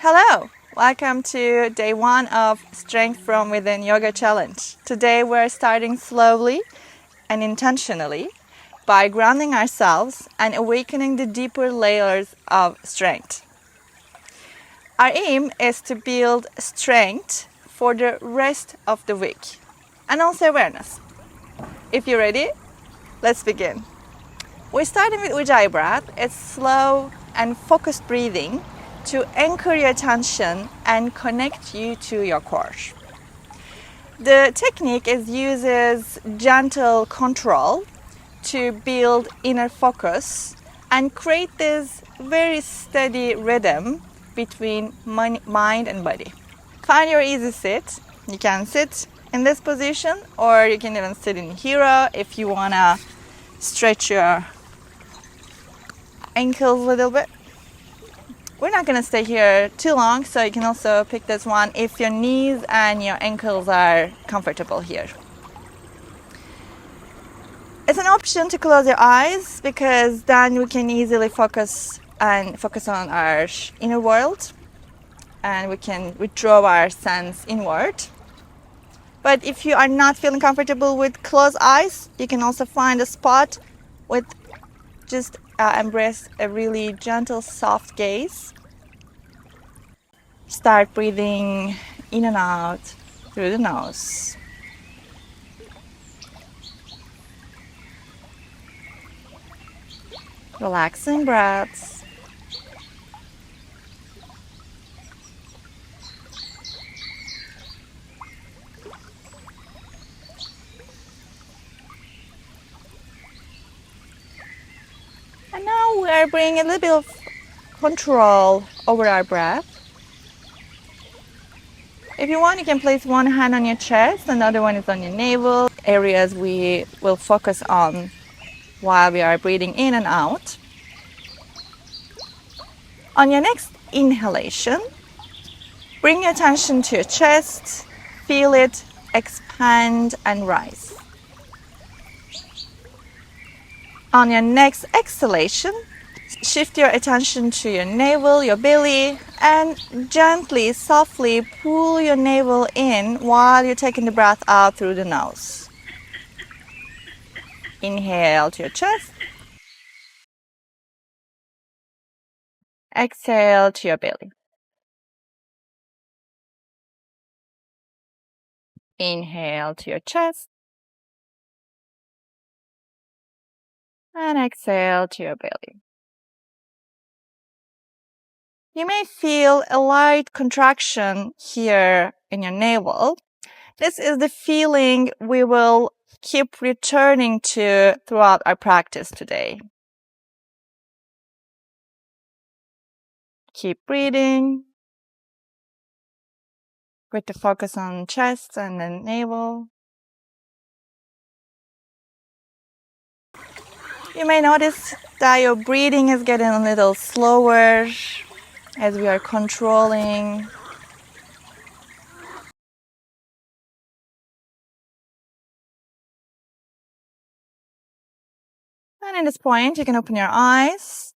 Hello! Welcome to day 1 of Strength from Within Yoga Challenge. Today we're starting slowly and intentionally by grounding ourselves and awakening the deeper layers of strength. Our aim is to build strength for the rest of the week and also awareness. If you're ready, let's begin. We're starting with Ujjayi breath. It's slow and focused breathing to anchor your attention and connect you to your core. The technique uses gentle control to build inner focus and create this very steady rhythm between mind and body. Find your easy sit. You can sit in this position or you can even sit in hero if you want to stretch your ankles a little bit. We're not going to stay here too long, so you can also pick this one if your knees and your ankles are comfortable here. It's an option to close your eyes because then we can easily focus on our inner world and we can withdraw our sense inward. But if you are not feeling comfortable with closed eyes, you can also find a spot with just embrace a really gentle, soft gaze. Start breathing in and out through the nose. Relaxing breaths. And now we are bringing a little bit of control over our breath. If you want, you can place one hand on your chest, another one is on your navel, areas we will focus on while we are breathing in and out. On your next inhalation, bring your attention to your chest, feel it expand and rise. On your next exhalation, shift your attention to your navel, your belly, and gently, softly pull your navel in while you're taking the breath out through the nose. Inhale to your chest. Exhale to your belly. Inhale to your chest. And exhale to your belly. You may feel a light contraction here in your navel. This is the feeling we will keep returning to throughout our practice today. Keep breathing with the focus on chest and the navel. You may notice that your breathing is getting a little slower as we are controlling. And at this point, you can open your eyes.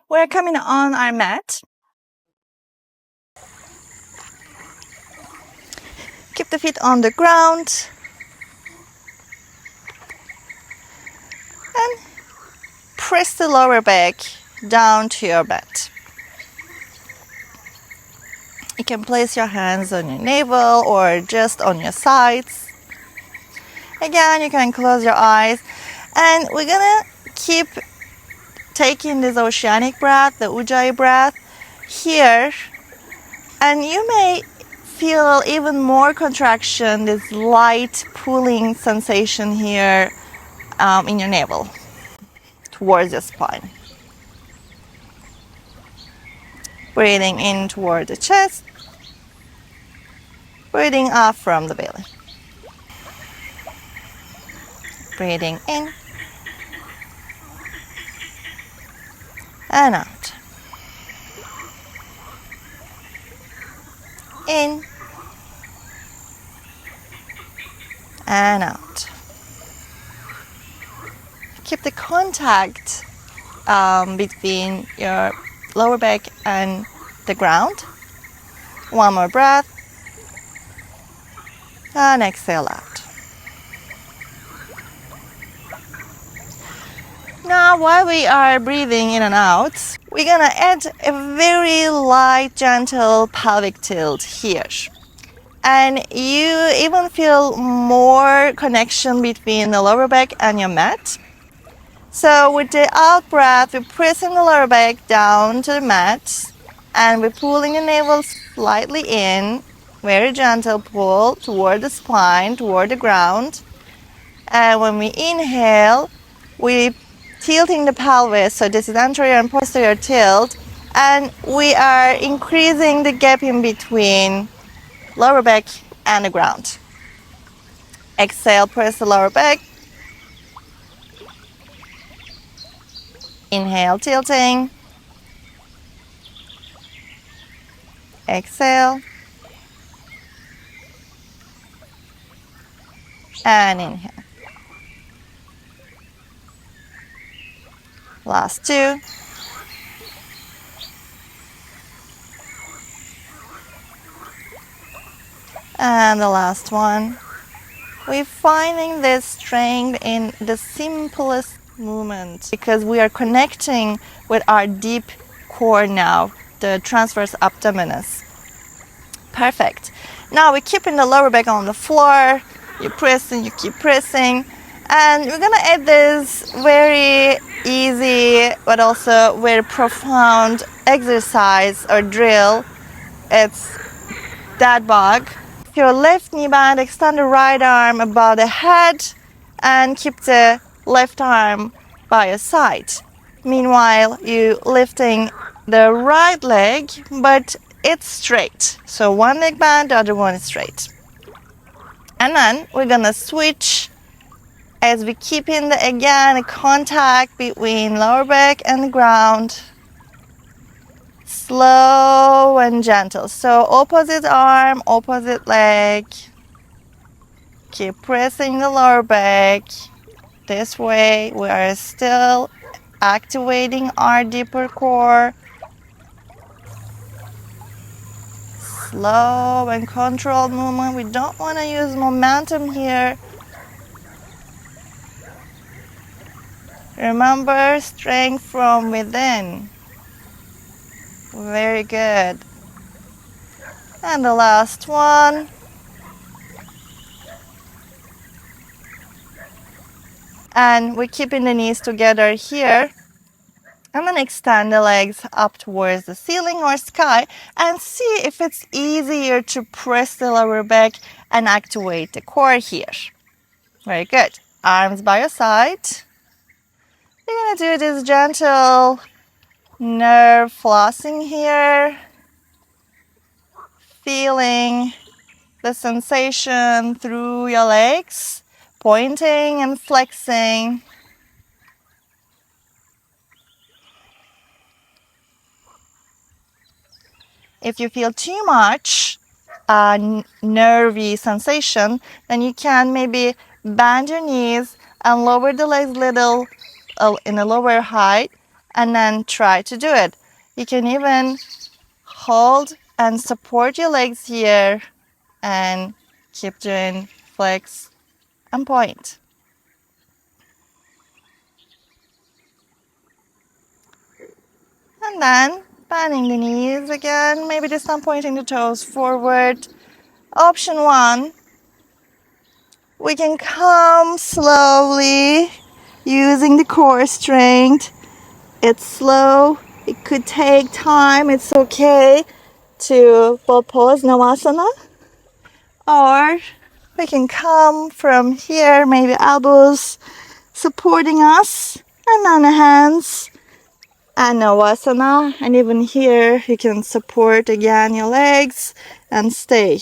We're coming on our mat. Keep the feet on the ground. And press the lower back down to your bed. You can place your hands on your navel or just on your sides. Again, you can close your eyes. And we're gonna keep taking this oceanic breath, the Ujjayi breath, here. And you may feel even more contraction, this light pulling sensation here in your navel towards your spine. Breathing in toward the chest. Breathing out from the belly. Breathing in and out. In and out. Keep the contact between your lower back and the ground. One more breath. And exhale out. Now, while we are breathing in and out, we're gonna add a very light, gentle pelvic tilt here. And you even feel more connection between the lower back and your mat. So with the out breath, we're pressing the lower back down to the mat, and we're pulling the navel slightly in, very gentle pull toward the spine, toward the ground. And when we inhale, we tilting the pelvis, so this is anterior and posterior tilt, and we are increasing the gap in between lower back and the ground. Exhale, press the lower back. Inhale, tilting. Exhale. And inhale. Last two. And the last one. We're finding this strength in the simplest movement because we are connecting with our deep core now, the transverse abdominis. Perfect. Now we're keeping the lower back on the floor. You press and you keep pressing. And we're gonna add this very easy but also very profound exercise or drill. It's that bug. Your left knee bend, extend the right arm above the head and keep the left arm by your side. Meanwhile, you lifting the right leg, but it's straight. So one leg bent, the other one is straight. And then we're gonna switch as we keep in the, again, a contact between lower back and the ground. Slow and gentle. So opposite arm, opposite leg. Keep pressing the lower back. This way we are still activating our deeper core. Slow and controlled movement. We don't want to use momentum here. Remember, strength from within. Very good. And the last one. And we're keeping the knees together here. And then extend the legs up towards the ceiling or sky and see if it's easier to press the lower back and activate the core here. Very good. Arms by your side. You're going to do this gentle nerve flossing here. Feeling the sensation through your legs, pointing and flexing. If you feel too much nervy sensation, then you can maybe bend your knees and lower the legs a little in a lower height and then try to do it. You can even hold and support your legs here and keep doing flex and point. And then bending the knees again, maybe this time pointing the toes forward. Option one, we can come slowly using the core strength. It's slow, it could take time, it's okay to pause Navasana. Or we can come from here, maybe elbows supporting us, and then the hands and Navasana. And even here you can support again your legs and stay.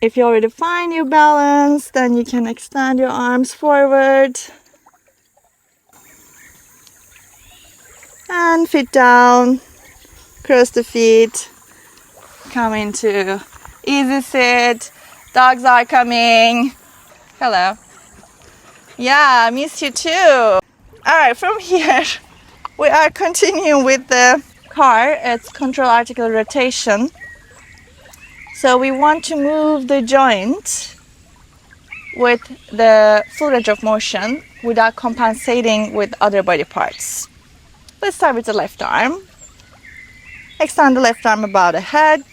If you already find your balance, then you can extend your arms forward and feet down, cross the feet, come into easy sit. Dogs are coming. Hello. Yeah, I miss you too. All right, from here we are continuing with the CAR, it's control articular rotation. So we want to move the joint with the full range of motion without compensating with other body parts. Let's start with the left arm. Extend the left arm above the head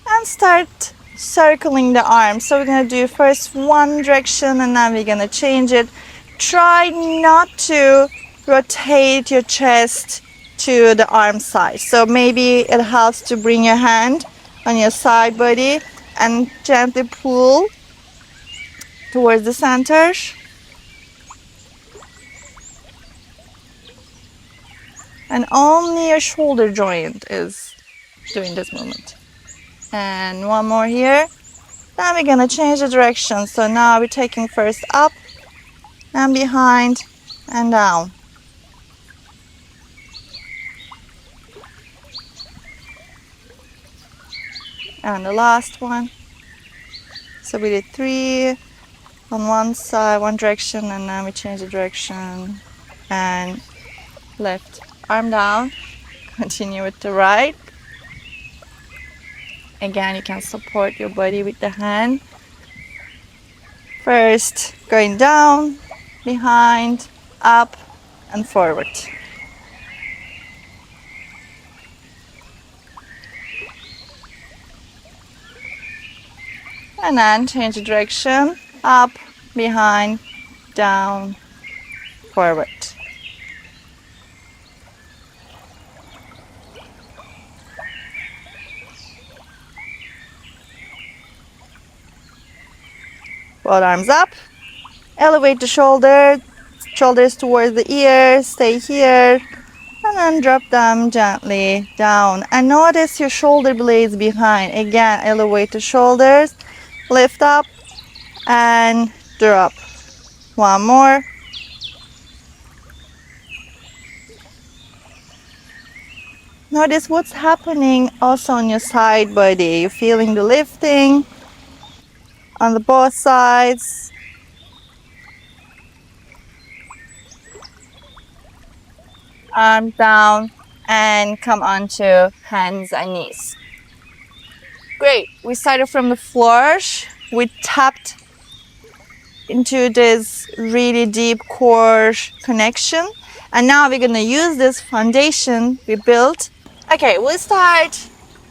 and start circling the arm. So we're going to do first one direction and then we're going to change it. Try not to rotate your chest to the arm side. So maybe it helps to bring your hand on your side body and gently pull towards the center. And only your shoulder joint is doing this movement. And one more here. Then we're gonna change the direction. So now we're taking first up and behind and down. And the last one. So we did 3 on one side, one direction, and then we change the direction and left arm down. Continue with the right. Again, you can support your body with the hand. First, going down, behind, up, and forward. And then change the direction, up, behind, down, forward. Both arms up. Elevate the shoulders towards the ears. Stay here. And then drop them gently down. And notice your shoulder blades behind. Again, elevate the shoulders. Lift up and drop. One more. Notice what's happening also on your side body. You're feeling the lifting on the both sides. Arms down and come onto hands and knees. Great. We started from the floor. We tapped into this really deep core connection. And now we're going to use this foundation we built. Okay, we'll start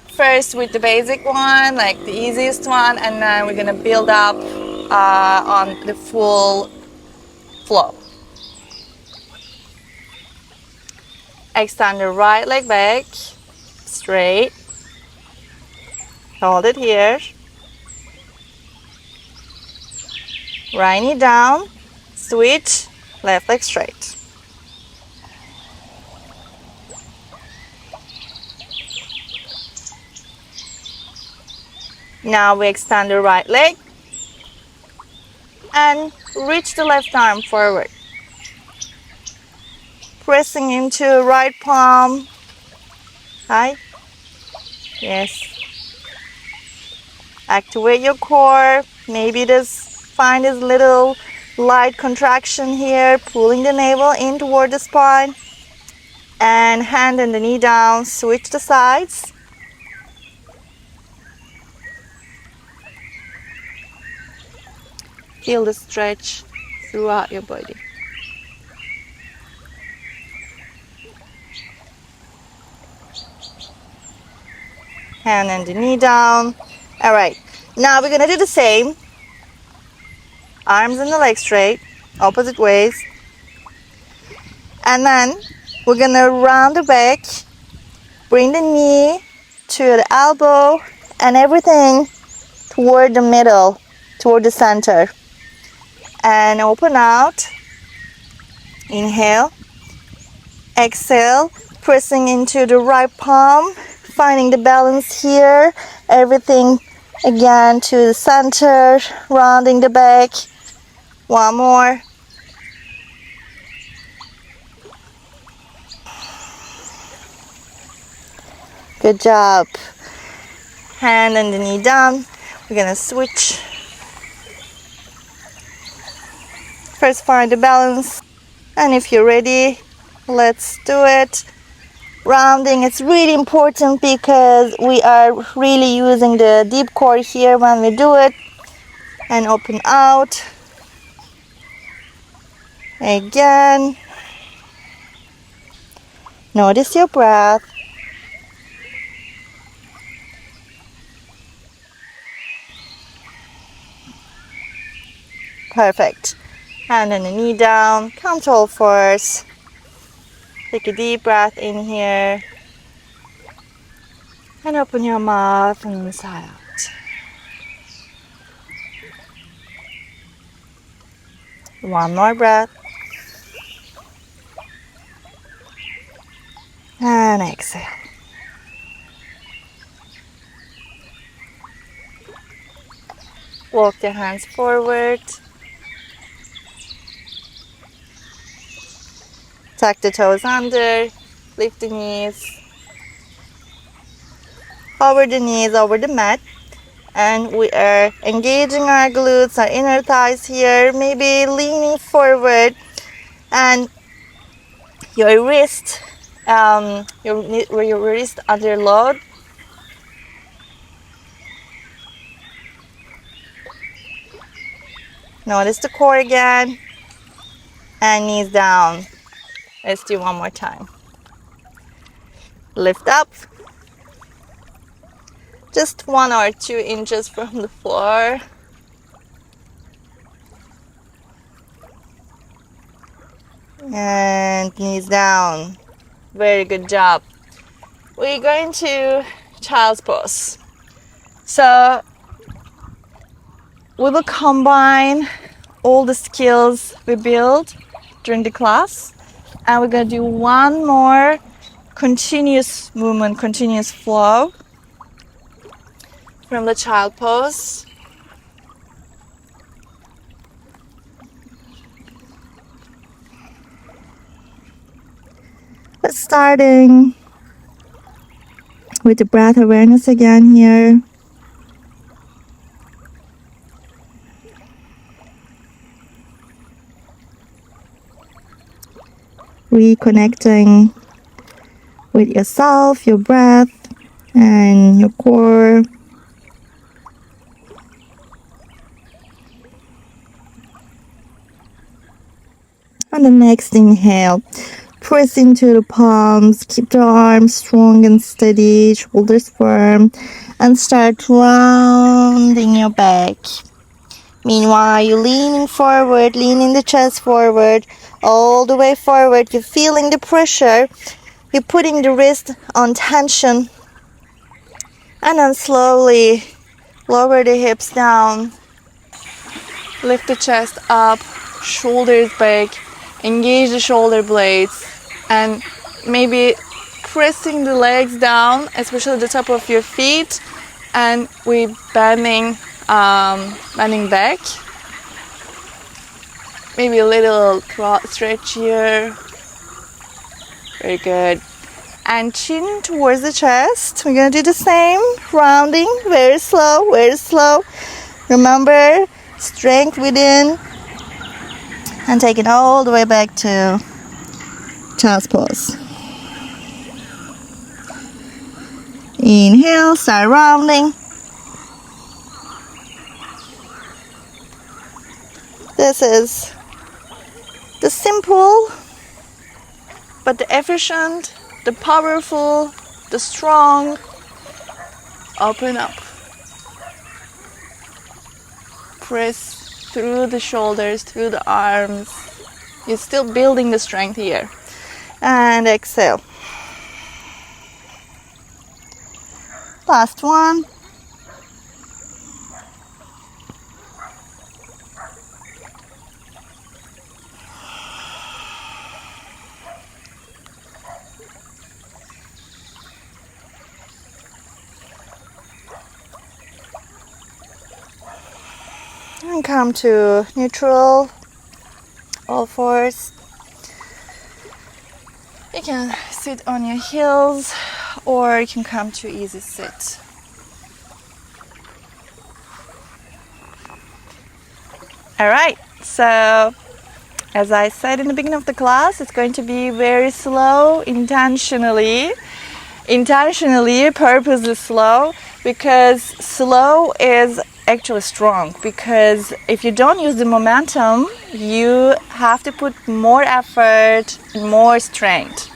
first with the basic one, like the easiest one, and then we're going to build up on the full flow. Extend the right leg back, straight. Hold it here. Right knee down, switch, left leg straight. Now we extend the right leg and reach the left arm forward. Pressing into right palm. Hi. Yes. Activate your core. Maybe find this little light contraction here, pulling the navel in toward the spine. And hand and the knee down. Switch the sides. Feel the stretch throughout your body. Hand and the knee down. All right, now we're gonna do the same. Arms and the legs straight, opposite ways. And then we're gonna round the back, bring the knee to the elbow and everything toward the middle, toward the center. And open out. Inhale. Exhale, pressing into the right palm, finding the balance here. Everything again to the center, rounding the back. One more. Good job. Hand and the knee down. We're gonna switch. First find the balance. And if you're ready, let's do it. Rounding is really important because we are really using the deep core here when we do it. And open out. Again. Notice your breath. Perfect. And then the knee down. Come to all fours. Take a deep breath in here. And open your mouth and sigh out. One more breath. And exhale. Walk your hands forward. Tuck the toes under. Lift the knees. Over the knees, over the mat. And we are engaging our glutes, our inner thighs here. Maybe leaning forward. And your wrist, your wrist under load. Notice the core again. And knees down. Let's do one more time. Lift up. Just 1 or 2 inches from the floor. And knees down. Very good job. We're going to child's pose. So we will combine all the skills we built during the class, and we're going to do one more continuous movement, continuous flow from the child pose. But starting with the breath awareness again here. Reconnecting with yourself, your breath, and your core. On the next inhale, press into the palms, keep the arms strong and steady, shoulders firm, and start rounding your back. Meanwhile, you're leaning forward, leaning the chest forward, all the way forward. You're feeling the pressure. You're putting the wrist on tension. And then slowly lower the hips down. Lift the chest up, shoulders back. Engage the shoulder blades. And maybe pressing the legs down, especially the top of your feet. And we're bending back. Maybe a little stretch here. Very good. And chin towards the chest. We're going to do the same. Rounding, very slow, very slow. Remember, strength within. And take it all the way back to child's pose. Inhale, start rounding. This is the simple, but the efficient, the powerful, the strong. Open up. Press through the shoulders, through the arms. You're still building the strength here. And exhale. Last one. And come to neutral, all fours. You can sit on your heels or you can come to easy sit. All right, so As I said in the beginning of the class, it's going to be very slow, intentionally, purposely slow, because slow is actually strong, because if you don't use the momentum, you have to put more effort, more strength.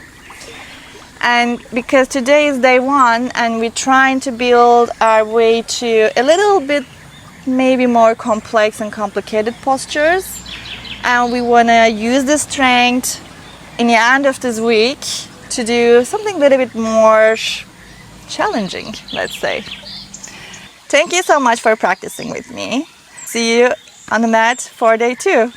And because today is day one and we're trying to build our way to a little bit maybe more complex and complicated postures, and we want to use the strength in the end of this week to do something a little bit more challenging, let's say. Thank you so much for practicing with me. See you on the mat for day 2.